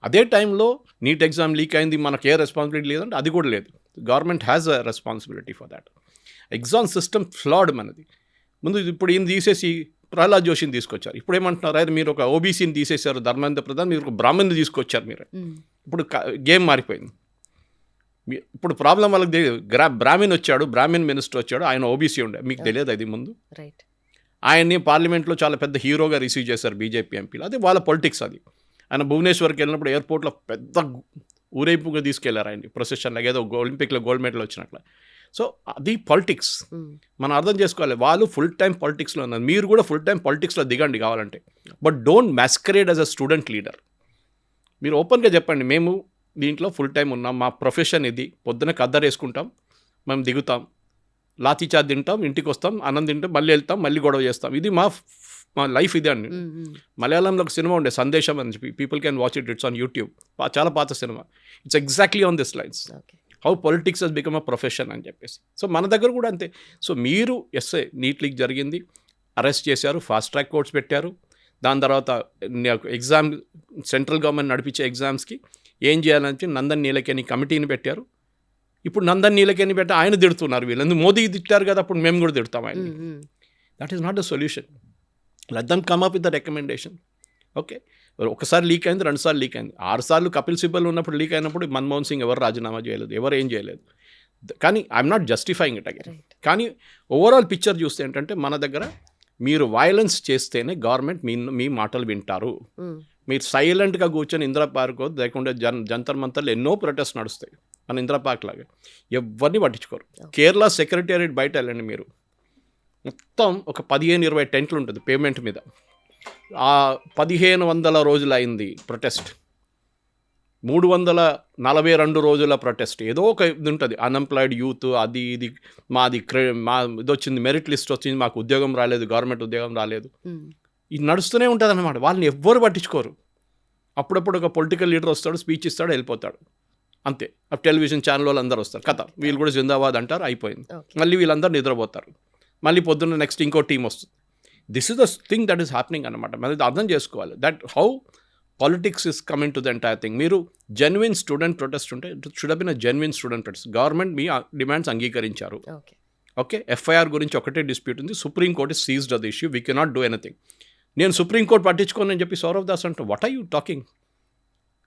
అదే టైంలో నీట్ ఎగ్జామ్ లీక్ అయింది, మనకు ఏ రెస్పాన్సిబిలిటీ లేదంటే అది కూడా లేదు. Government has a responsibility for that. Exam system ఫ్లాడ్ మనది. ముందు ఇప్పుడు ఈయన తీసేసి ప్రహ్లాద్ జోషిని తీసుకొచ్చారు. ఇప్పుడు ఏమంటున్నారు, అయితే మీరు ఒక ఓబీసీని తీసేశారు, ధర్మేంద్ర ప్రధాన్, మీరు ఒక బ్రాహ్మణ్ని తీసుకొచ్చారు మీరు. ఇప్పుడు గేమ్ మారిపోయింది. ఇప్పుడు ప్రాబ్లం వాళ్ళకి బ్రాహ్మణ్ వచ్చాడు, బ్రాహ్మణ్ మినిస్టర్ వచ్చాడు, ఆయన ఓబీసీ ఉండే, మీకు తెలియదు అది ముందు. ఆయన్ని పార్లమెంట్లో చాలా పెద్ద హీరోగా రిసీవ్ చేశారు బీజేపీ ఎంపీలు. అది వాళ్ళ పొలిటిక్స్. అది ఆయన భువనేశ్వర్కి వెళ్ళినప్పుడు ఎయిర్పోర్ట్లో పెద్ద ఊరేపుగా తీసుకెళ్లారు ఆయన్ని ప్రొసెషన్ లాగా, ఏదో ఒలింపిక్లో గోల్డ్ మెడల్ వచ్చినట్ల. సో అది పాలిటిక్స్, మనం అర్థం చేసుకోవాలి. వాళ్ళు ఫుల్ టైం పాలిటిక్స్లో ఉన్నారు, మీరు కూడా ఫుల్ టైం పాలిటిక్స్లో దిగండి కావాలంటే, but don't masquerade as a student leader. మీరు ఓపెన్గా చెప్పండి, మేము దీంట్లో ఫుల్ టైం ఉన్నాం, మా ప్రొఫెషన్ ఇది, పొద్దున కద్దరు వేసుకుంటాం, మేము దిగుతాం, లాఠీచార్జ్ తింటాం, ఇంటికి వస్తాం, అన్నం తింటాం, మళ్ళీ వెళ్తాం, మళ్ళీ గొడవ చేస్తాం, ఇది మా లైఫ్ ఇదే అండి. మలయాళంలో ఒక సినిమా ఉండే సందేశం అని చెప్పి, people can watch it, it's on YouTube, చాలా పాత సినిమా. It's exactly on this lines, how politics has become a profession అని చెప్పేసి. సో మన దగ్గర కూడా అంతే. సో మీరు నీట్ లీక్ జరిగింది, అరెస్ట్ చేశారు, ఫాస్ట్ ట్రాక్ కోర్ట్స్ పెట్టారు, దాని తర్వాత ఎగ్జామ్ సెంట్రల్ గవర్నమెంట్ నడిపించే ఎగ్జామ్స్కి ఏం చేయాలని నందన్ నీలకేని కమిటీని పెట్టారు. ఇప్పుడు నందన్ నీలకేని పెట్టి ఆయన తిడుతున్నారు, వీళ్ళు మోదీ తిట్టారు కదా, అప్పుడు మేము కూడా తిడతాం ఆయన. That is not the solution. Let them come up with the recommendation. Okay, ఒకసారి లీక్ అయింది, 2 సార్లు లీక్ అయింది, 6 సార్లు కపిల్ సిబల్ ఉన్నప్పుడు లీక్ అయినప్పుడు మన్మోహన్ సింగ్ ఎవరు రాజీనామా చేయలేదు, ఎవరు ఏం చేయలేదు. కానీ I'm not justifying it again. కానీ ఓవరాల్ పిక్చర్ చూస్తే ఏంటంటే మన దగ్గర మీరు వైలెన్స్ చేస్తేనే గవర్నమెంట్ మీ మాటలు వింటారు. మీరు సైలెంట్గా కూర్చొని ఇందిరా పార్క్ లేకుండా జంతర్ మంతర్లు ఎన్నో ప్రొటెస్ట్ నడుస్తాయి మన ఇందిరా పార్క్ లాగా, ఎవరిని పట్టించుకోరు. కేరళ సెక్రటేరియట్ బయట వెళ్ళండి మీరు, మొత్తం ఒక 15-20 టెంట్లు ఉంటుంది పేమెంట్ మీద. ఆ 1500 రోజులు అయింది ప్రొటెస్ట్, 342 రోజుల ప్రొటెస్ట్. ఏదో ఒక ఇది ఉంటుంది, అన్ఎంప్లాయిడ్ యూత్ అది ఇది, మాది ఇది వచ్చింది, మెరిట్ లిస్ట్ వచ్చింది, మాకు ఉద్యోగం రాలేదు, గవర్నమెంట్ ఉద్యోగం రాలేదు, ఇది నడుస్తూనే ఉంటుంది అన్నమాట. వాళ్ళని ఎవ్వరు పట్టించుకోరు. అప్పుడప్పుడు ఒక పొలిటికల్ లీడర్ వస్తాడు, స్పీచ్ ఇస్తాడు, వెళ్ళిపోతాడు, అంతే. ఆ టెలివిజన్ ఛానల్ వాళ్ళు అందరూ వస్తారు, కథ వీళ్ళు కూడా జిందాబాద్ అంటారు, అయిపోయింది. మళ్ళీ వీళ్ళందరూ నిద్రపోతారు, మళ్ళీ పొద్దున్న నెక్స్ట్ ఇంకో టీం వస్తుంది. This is the thing that is happening అనమాట. మనం అర్థం చేసుకోవాలి that how politics is coming to the entire thing. మీరు జెన్యున్ స్టూడెంట్ ప్రొటెస్ట్ ఉంటే it should been a genuine student protest. Government మీ డిమాండ్స్ అంగీకరించారు, ఓకే. ఎఫ్ఐఆర్ గురించి ఒకటే డిస్ప్యూట్ ఉంది, Supreme Court seized the issue, we cannot do anything. నేను Supreme Court పట్టించుకోనని చెప్పి సౌరవ్ దాస్ అంటే వాట్ ఆర్ యూ టాకింగ్?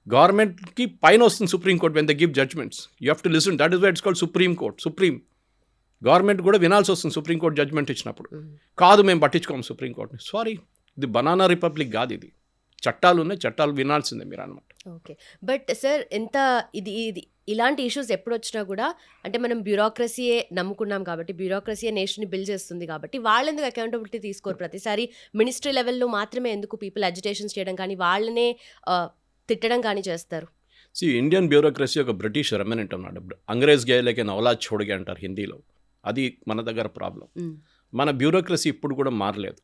గవర్నమెంట్కి పైన వస్తుంది Supreme Court when they give judgements, you have to listen, that is why it's called Supreme Court. Supreme government కూడా వినాల్సి వస్తుంది సుప్రీంకోర్టు జడ్జ్మెంట్ ఇచ్చినప్పుడు. కాదు మేము పట్టించుకోము సుప్రీంకోర్టుని, సారీ, ఇది బనానా రిపబ్లిక్ కాదు, ఇది చట్టాలు ఉన్నాయి, చట్టాలు వినాల్సిందే మీరు అనమాట. ఓకే, బట్ సార్ ఎంత ఇది ఇలాంటి ఇష్యూస్ ఎప్పుడు వచ్చినా కూడా అంటే మనం బ్యూరోక్రసీయే నమ్ముకున్నాం కాబట్టి, బ్యూరోక్రసీయే నేషన్ని బిల్డ్ చేస్తుంది కాబట్టి వాళ్ళు ఎందుకు అకౌంటబిలిటీ తీసుకోరు? ప్రతిసారి మినిస్ట్రీ లెవెల్లో మాత్రమే ఎందుకు పీపుల్ అజిటేషన్స్ చేయడం కానీ వాళ్ళనే తిట్టడం కానీ చేస్తారు? ఇండియన్ బ్యూరోక్రసీ ఒక బ్రిటిష్ రెమినెంట్ అన్నాడు. అంగ్రేజ్ గేలకే నవలాజ్ చోడిగే అంటారు హిందీలో, అది మన దగ్గర ప్రాబ్లం. మన బ్యూరోక్రసీ ఇప్పుడు కూడా మారలేదు,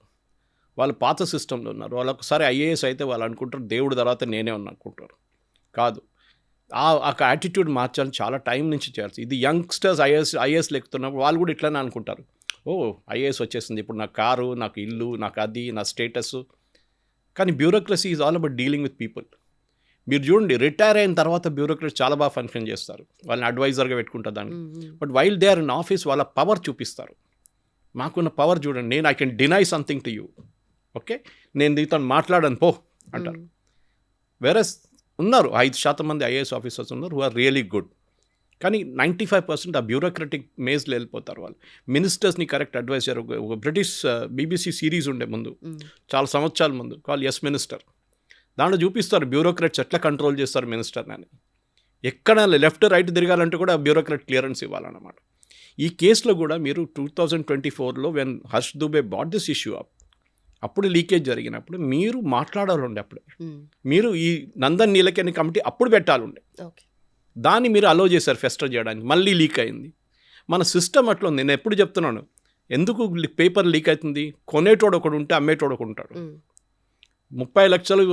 వాళ్ళు పాత సిస్టంలో ఉన్నారు. వాళ్ళు ఒకసారి ఐఏఎస్ అయితే వాళ్ళు అనుకుంటారు దేవుడి తర్వాత నేనే ఉన్నా అనుకుంటారు. కాదు, ఆ యాటిట్యూడ్ మార్చాలని చాలా టైం నుంచి చేయాల్సి. ఇది యంగ్స్టర్స్ ఐఏఎస్లు ఎక్కుతున్నప్పుడు వాళ్ళు కూడా ఇట్లానే అనుకుంటారు, ఓ ఐఏఎస్ వచ్చేసింది, ఇప్పుడు నా కారు, నాకు ఇల్లు, నాకు అది, నా స్టేటస్. కానీ bureaucracy is all about dealing with people. మీరు చూడండి, రిటైర్ అయిన తర్వాత బ్యూరోక్రసీ చాలా బాగా ఫంక్షన్ చేస్తారు, వాళ్ళని అడ్వైజర్గా పెట్టుకుంటారు దాన్ని. But while they are in office వాళ్ళ పవర్ చూపిస్తారు. మాకున్న పవర్ చూడండి, నేను I can deny something to you, okay, నేను దీంతో మాట్లాడను పో అంటారు. వేరే ఉన్నారు 5% మంది ఐఏఎస్ ఆఫీసర్స్ ఉన్నారు హూ ఆర్ రియలీ గుడ్, కానీ 95% ఆ బ్యూరోక్రటిక్ మేజ్లో వెళ్ళిపోతారు వాళ్ళు. మినిస్టర్స్ని కరెక్ట్ అడ్వైజ్ చేయరు. ఒక బ్రిటిష్ BBC సిరీస్ ఉండే ముందు, చాలా సంవత్సరాల ముందు, కాల్ ఎస్ మినిస్టర్. దాంట్లో చూపిస్తారు బ్యూరోక్రాట్స్ ఎట్లా కంట్రోల్ చేస్తారు మినిస్టర్ని అని. ఎక్కడ లెఫ్ట్ రైట్ తిరగాలంటే కూడా బ్యూరోక్రాట్ క్లియరెన్స్ ఇవ్వాలన్నమాట. ఈ కేసులో కూడా మీరు 2024లో when Harsh Dubey brought this issue up, అప్పుడు లీకేజ్ జరిగినప్పుడు మీరు మాట్లాడాలండి. అప్పుడే మీరు ఈ నందన్ నీలకేని కమిటీ అప్పుడు పెట్టాలండి, దాన్ని మీరు అలో చేశారు ఫెస్టర్ చేయడానికి, మళ్ళీ లీక్ అయింది. మన సిస్టమ్ అట్లా ఉంది. నేను ఎప్పుడు చెప్తున్నాను, ఎందుకు పేపర్ లీక్ అవుతుంది? కొనేటోడు ఒకడు ఉంటే అమ్మేటోడు ఒకడు ఉంటాడు. 30 లక్షలు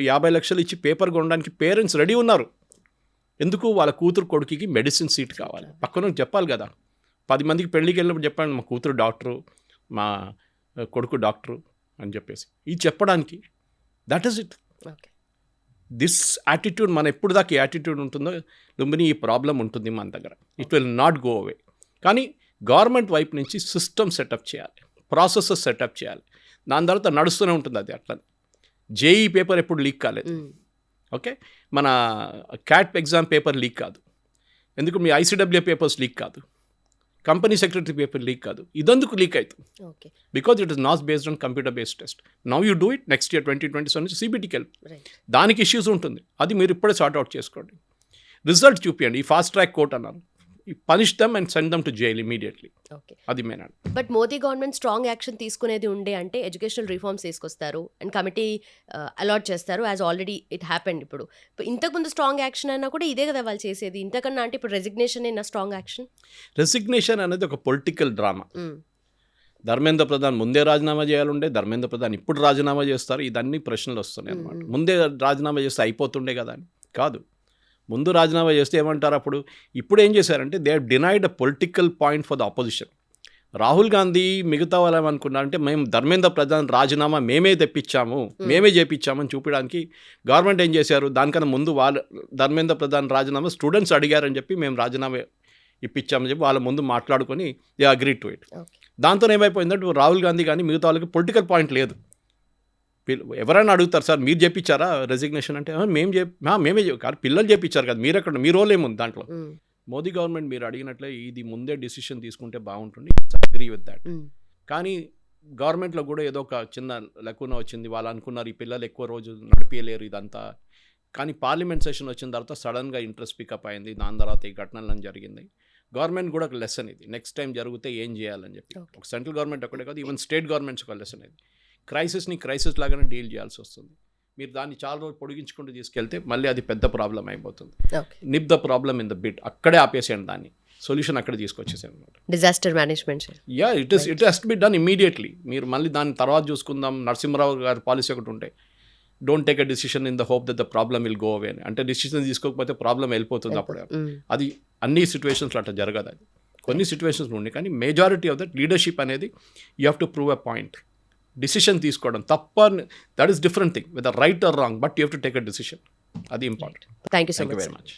50 లక్షలు ఇచ్చి పేపర్ కొనడానికి పేరెంట్స్ రెడీ ఉన్నారు. ఎందుకు? వాళ్ళ కూతురు కొడుకుకి మెడిసిన్ సీట్ కావాలి. పక్కన చెప్పాలి కదా, 10 మందికి పెళ్ళికి వెళ్ళినప్పుడు చెప్పండి మా కూతురు డాక్టరు, మా కొడుకు డాక్టరు అని చెప్పేసి, ఇది చెప్పడానికి. That is it. This attitude మన ఎప్పుడు దాకా యాటిట్యూడ్ ఉంటుందో లుంబిని ఈ ప్రాబ్లం ఉంటుంది మన దగ్గర. It will not go away. కానీ గవర్నమెంట్ వైపు నుంచి సిస్టమ్ సెటప్ చేయాలి, ప్రాసెసెస్ సెటప్ చేయాలి, దాని తర్వాత నడుస్తూనే ఉంటుంది అది. అట్లా జేఈ పేపర్ ఎప్పుడు లీక్ కాలేదు, ఓకే, మన క్యాట్ ఎగ్జామ్ పేపర్ లీక్ కాదు, ఎందుకు మీ ICWA పేపర్స్ లీక్ కాదు, కంపెనీ సెక్రటరీ పేపర్ లీక్ కాదు. ఇదందుకు లీక్ అవుతుంది, because it is not based on computer based test. Now you do it, next year 2027 నుంచి CBTకి వెళ్ళి దానికి ఇష్యూస్ ఉంటుంది, అది మీరు ఇప్పుడే సార్ట్అవుట్ చేసుకోండి, రిజల్ట్ చూపించండి. ఈ ఫాస్ట్ ట్రాక్ కోర్ట్ అన్నారు, punish them and send them to jail immediately. అది main. But Modi government strong action తీసుకునేది ఉండే అంటే ఎడ్యుకేషనల్ రిఫార్మ్స్ తీసుకొస్తారు అండ్ కమిటీ అలాట్ చేస్తారు, యాజ్ ఆల్రెడీ ఇట్ హ్యాపెండ్. ఇప్పుడు ఇంతకుముందు స్ట్రాంగ్ యాక్షన్ అయినా కూడా ఇదే కదా వాళ్ళు చేసేది. ఇంతకన్నా అంటే ఇప్పుడు రెసిగ్నేషన్ అయినా స్ట్రాంగ్ యాక్షన్. రెసిగ్నేషన్ అనేది ఒక పొలిటికల్ డ్రామా. ధర్మేంద్ర ప్రధాన్ ముందే రాజీనామా చేయాలండే, ధర్మేంద్ర ప్రధాన్ ఇప్పుడు రాజీనామా చేస్తారు, ఇదన్నీ ప్రశ్నలు వస్తున్నాయి అన్నమాట. ముందే రాజీనామా చేస్తే అయిపోతుండే కదా అని కాదు, ముందు రాజీనామా చేస్తే ఏమంటారు అప్పుడు. ఇప్పుడు ఏం చేశారంటే they have denied a political point for the opposition. Rahul Gandhi మిగతా వాళ్ళు ఏమనుకున్నారంటే మేము ధర్మేంద్ర ప్రధాన్ రాజీనామా మేమే తెప్పించాము, మేమే చేపించామని చూపించడానికి గవర్నమెంట్ ఏం చేశారు, దానికన్నా ముందు వాళ్ళు ధర్మేంద్ర ప్రధాన్ రాజీనామా స్టూడెంట్స్ అడిగారని చెప్పి మేము రాజీనామా ఇప్పించామని చెప్పి వాళ్ళ ముందు మాట్లాడుకొని దే అగ్రీ టు ఇట్. దాంతో ఏమైపోయిందంటే రాహుల్ గాంధీ కానీ మిగతా వాళ్ళకి పొలిటికల్ పాయింట్ లేదు. ఎవరైనా అడుగుతారు సార్ మీరు చేపించారా రెసిగ్నేషన్ అంటే, మేమే కానీ పిల్లలు చేపించారు కదా, మీరు ఎక్కడ, మీ రోల్ ఏముంది దాంట్లో. మోదీ గవర్నమెంట్ మీరు అడిగినట్లే ఇది ముందే డిసిషన్ తీసుకుంటే బాగుంటుంది, అగ్రీ విత్ దాట్. కానీ గవర్నమెంట్లో కూడా ఏదో ఒక చిన్న లెక్కున వచ్చింది, వాళ్ళు అనుకున్నారు ఈ పిల్లలు ఎక్కువ రోజు నడిపించలేరు ఇదంతా, కానీ పార్లమెంట్ సెషన్ వచ్చిన తర్వాత సడన్గా ఇంట్రెస్ట్ పికప్ అయింది, దాని తర్వాత ఈ ఘటనలను జరిగింది. గవర్నమెంట్ కూడా ఒక లెసన్ ఇది, నెక్స్ట్ టైం జరిగితే ఏం చేయాలని చెప్పి. ఒక సెంట్రల్ గవర్నమెంట్ ఒకటే కాదు, ఈవెన్ స్టేట్ గవర్నమెంట్స్ ఒక లెసన్ ఇది. క్రైసిస్ని క్రైసిస్ లాగానే డీల్ చేయాల్సి వస్తుంది. మీరు దాన్ని చాలా రోజులు పొడిగించుకుంటూ తీసుకెళ్తే మళ్ళీ అది పెద్ద ప్రాబ్లం అయిపోతుంది. Nip the problem in the bit, అక్కడే ఆపేసేయండి, దాన్ని సొల్యూషన్ అక్కడ తీసుకొచ్చేసాను అనమాట. Disaster management. Yeah, it has to be done immediately. మీరు మళ్ళీ దాన్ని తర్వాత చూసుకుందాం, నరసింహరావు గారి పాలసీ ఒకటి ఉంటే, don't take a decision in the hope that the problem will go away అని. అంటే డిసిషన్ తీసుకోకపోతే ప్రాబ్లం వెళ్ళిపోతుంది అప్పుడే. అది అన్ని సిచ్యువేషన్స్లో అట్లా జరగదు. అది కొన్ని సిచ్యువేషన్స్ ఉండి, కానీ మేజారిటీ ఆఫ్ దట్ లీడర్షిప్ అనేది you have to prove a point. Decision తీసుకోవడం తప్ప, that is different thing, with right or wrong, but you have to take a decision. అది important. Thank you so very much.